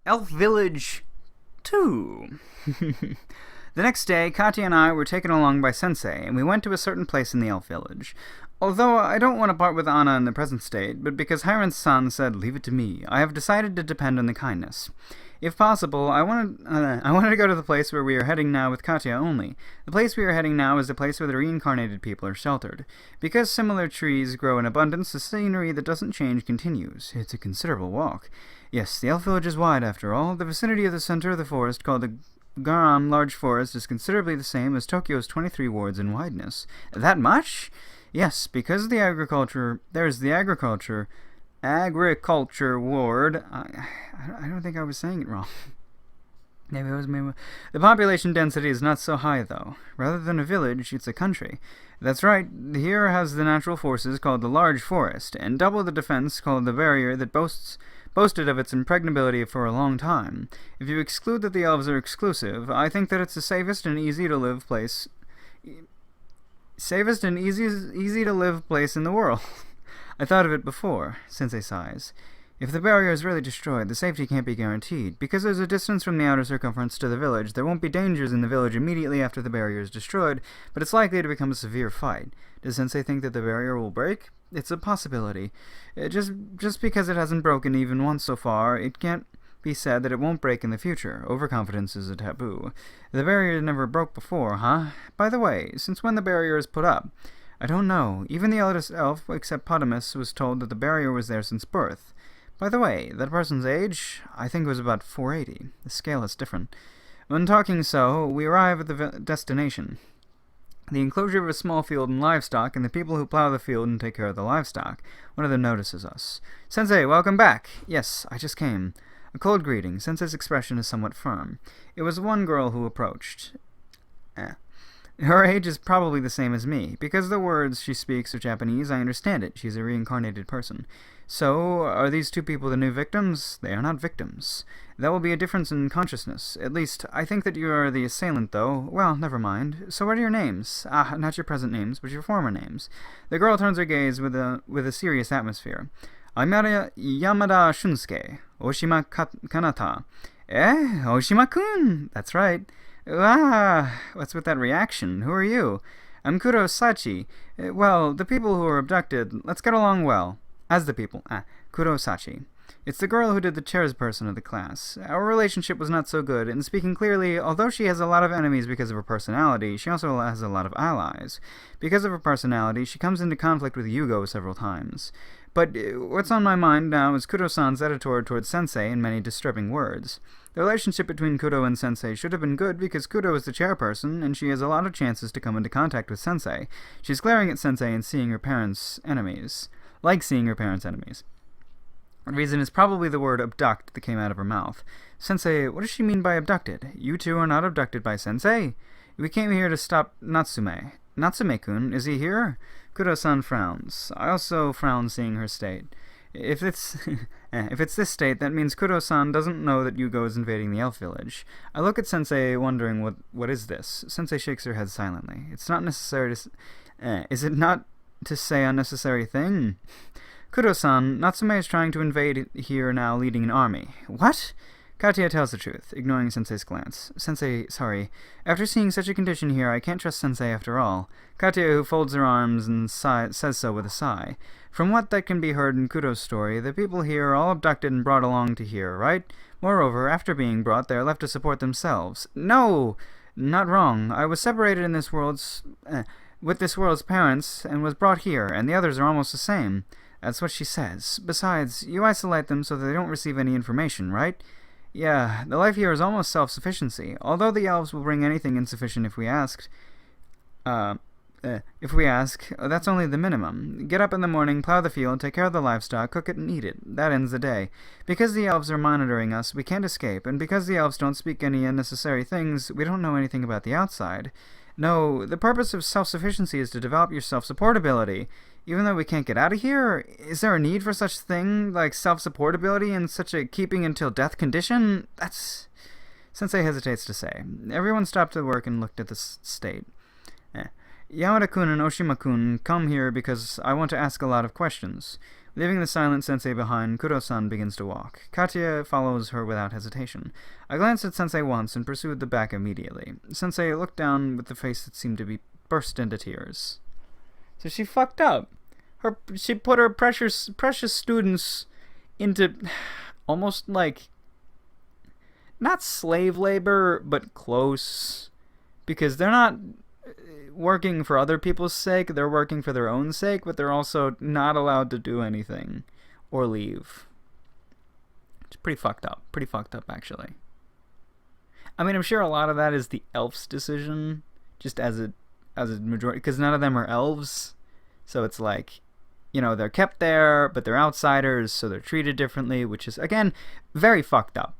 Elf Village 2. The next day, Katya and I were taken along by Sensei, and we went to a certain place in the elf village. Although I don't want to part with Anna in the present state, but because Hiron-san said leave it to me, I have decided to depend on the kindness. If possible, I wanted to go to the place where we are heading now with Katya only. The place we are heading now is the place where the reincarnated people are sheltered. Because similar trees grow in abundance, the scenery that doesn't change continues. It's a considerable walk. Yes, the elf village is wide after all. The vicinity of the center of the forest, called the Garam Large Forest, is considerably the same as Tokyo's 23 wards in wideness. That much? Yes, because there's the agriculture ward. I don't think I was saying it wrong. Maybe it was maybe. The population density is not so high, though. Rather than a village, it's a country. That's right, here has the natural forces called the Large Forest, and double the defense called the Barrier that boasted of its impregnability for a long time. If you exclude that the elves are exclusive, I think that it's the safest and easy to live place in the world. I thought of it before. Sensei sighs. If the barrier is really destroyed, the safety can't be guaranteed. Because there's a distance from the outer circumference to the village, there won't be dangers in the village immediately after the barrier is destroyed, but it's likely to become a severe fight. Does Sensei think that the barrier will break? It's a possibility. Just because it hasn't broken even once so far, it can't be said that it won't break in the future. Overconfidence is a taboo. The barrier never broke before, huh? By the way, since when the barrier is put up? I don't know. Even the eldest elf, except Potamus, was told that the barrier was there since birth. By the way, that person's age, I think it was about 480. The scale is different. When talking so, we arrive at the destination. The enclosure of a small field and livestock, and the people who plow the field and take care of the livestock. One of them notices us. Sensei, welcome back. Yes, I just came. A cold greeting. Sensei's expression is somewhat firm. It was one girl who approached. Her age is probably the same as me. Because the words she speaks are Japanese, I understand it. She's a reincarnated person. So, are these two people the new victims? They are not victims. That will be a difference in consciousness. At least, I think that you are the assailant, though. Well, never mind. So what are your names? Not your present names, but your former names. The girl turns her gaze with a serious atmosphere. I'm Yamada Shunsuke. Oshima Kanata. Oshima-kun! That's right. What's with that reaction? Who are you? I'm Kurosachi. Well, the people who were abducted, let's get along well. As the people. Kurosachi. It's the girl who did the chairperson of the class. Our relationship was not so good, and speaking clearly, although she has a lot of enemies because of her personality, she also has a lot of allies. Because of her personality, she comes into conflict with Yugo several times. But what's on my mind now is Kudo-san's attitude towards Sensei in many disturbing words. The relationship between Kudo and Sensei should have been good because Kudo is the chairperson, and she has a lot of chances to come into contact with Sensei. She's glaring at Sensei and seeing her parents' enemies. Like seeing her parents' enemies. The reason is probably the word abduct that came out of her mouth. Sensei, what does she mean by abducted? You two are not abducted by Sensei? We came here to stop Natsume. Natsume-kun, is he here? Kudo-san frowns. I also frown seeing her state. If it's this state, that means Kudo-san doesn't know that Yugo is invading the elf village. I look at Sensei wondering what is this? Sensei shakes her head silently. It's not necessary to... is it not to say unnecessary thing? Kudo-san, Natsume is trying to invade here now leading an army. What? Katya tells the truth, ignoring Sensei's glance. Sensei, sorry. After seeing such a condition here, I can't trust Sensei after all. Katya, who folds her arms and says so with a sigh. From what that can be heard in Kudo's story, the people here are all abducted and brought along to here, right? Moreover, after being brought, they are left to support themselves. No! Not wrong. I was separated in with this world's parents, and was brought here, and the others are almost the same. That's what she says. Besides, you isolate them so that they don't receive any information, right? Yeah, the life here is almost self-sufficiency, although the elves will bring anything insufficient if we ask. That's only the minimum. Get up in the morning, plow the field, take care of the livestock, cook it and eat it. That ends the day. Because the elves are monitoring us, we can't escape, and because the elves don't speak any unnecessary things, we don't know anything about the outside. No, the purpose of self-sufficiency is to develop your self-support ability. Even though we can't get out of here, is there a need for such thing like self-support ability in such a keeping until death condition? That's... Sensei hesitates to say. Everyone stopped their work and looked at the state. Yamada-kun and Oshima-kun come here because I want to ask a lot of questions. Leaving the silent sensei behind, Kuro-san begins to walk. Katya follows her without hesitation. I glanced at sensei once and pursued the back immediately. Sensei looked down with a face that seemed to be burst into tears. So she fucked up. She put her precious students into almost like not slave labor, but close, because they're not working for other people's sake, they're working for their own sake, but they're also not allowed to do anything or leave. It's pretty fucked up, actually. I mean, I'm sure a lot of that is the elf's decision, just as a majority, because none of them are elves, so it's like, you know, they're kept there, but they're outsiders, so they're treated differently, which is, again, very fucked up.